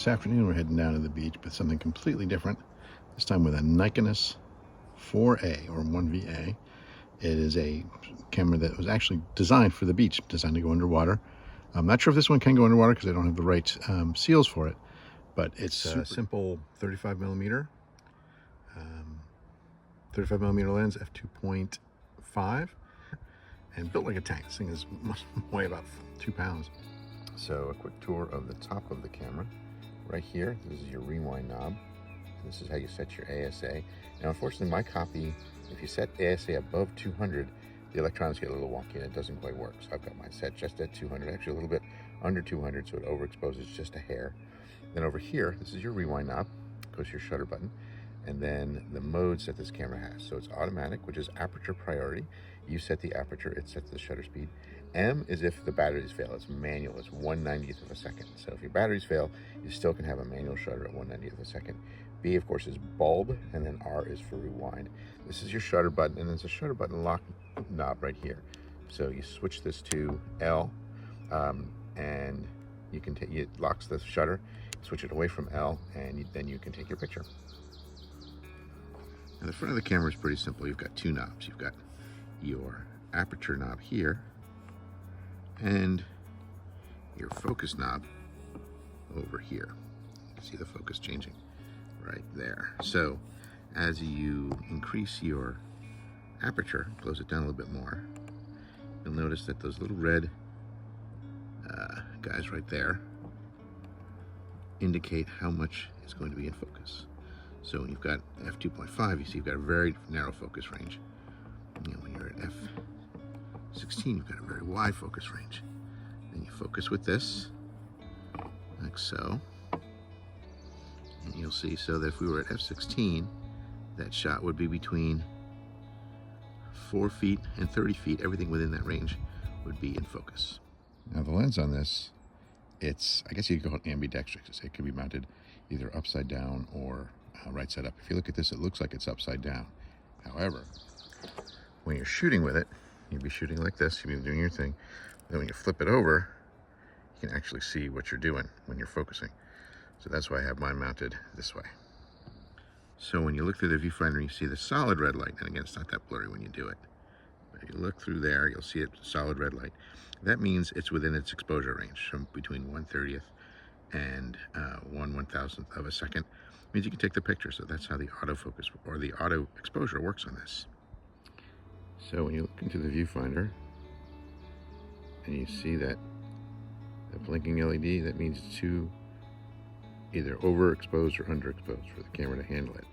This afternoon we're heading down to the beach, but something completely different. This time with a Nikonos 4A or 1VA. It is a camera that was actually designed for the beach, designed to go underwater. I'm not sure if this one can go underwater because I don't have the right seals for it, but it's a simple 35 millimeter lens, f2.5, and built like a tank. This thing is must weigh about 2 pounds. So a quick tour of the top of the camera. Right here, this is your rewind knob. This is how you set your ASA. Now, unfortunately, my copy, if you set ASA above 200, the electronics get a little wonky and it doesn't quite work. So I've got mine set just at 200, actually a little bit under 200, so it overexposes just a hair. Then over here, this is your rewind knob, goes to your shutter button, and then the modes that this camera has. So it's automatic, which is aperture priority. You set the aperture, it sets the shutter speed. M is if the batteries fail. It's manual. It's 1/90th of a second. So if your batteries fail, you still can have a manual shutter at 1/90th of a second. B, of course, is bulb, and then R is for rewind. This is your shutter button, and there's a shutter button lock knob right here. So you switch this to L, and you can take it locks the shutter. Switch it away from L, and then you can take your picture. And the front of the camera is pretty simple. You've got two knobs. You've got your aperture knob here, and your focus knob over here. You can see the focus changing right there. So as you increase your aperture, close it down a little bit more, you'll notice that those little red guys right there indicate how much is going to be in focus. So when you've got f2.5, you see you've got a very narrow focus range. And when you're at f16, you've got a very wide focus range. And you focus with this, like so. And you'll see, so that if we were at f16, that shot would be between 4 feet and 30 feet. Everything within that range would be in focus. Now the lens on this, it's, I guess you could call it ambidextrous. It can be mounted either upside down or right side up. If you look at this, it looks like it's upside down. However, when you're shooting with it, you'll be shooting like this, you'll be doing your thing. Then when you flip it over, you can actually see what you're doing when you're focusing. So that's why I have mine mounted this way. So when you look through the viewfinder, you see the solid red light, and again, it's not that blurry when you do it. But if you look through there, you'll see it solid red light. That means it's within its exposure range, from between 1/30th and 1/1000th of a second. It means you can take the picture. So that's how the autofocus or the auto exposure works on this. So when you look into the viewfinder and you see that the blinking LED, that means it's too either overexposed or underexposed for the camera to handle it.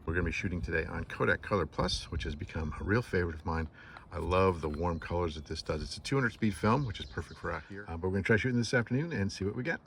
We're going to be shooting today on Kodak ColorPlus, which has become a real favorite of mine. I love the warm colors that this does. It's a 200 speed film, which is perfect for out here. But we're going to try shooting this afternoon and see what we get.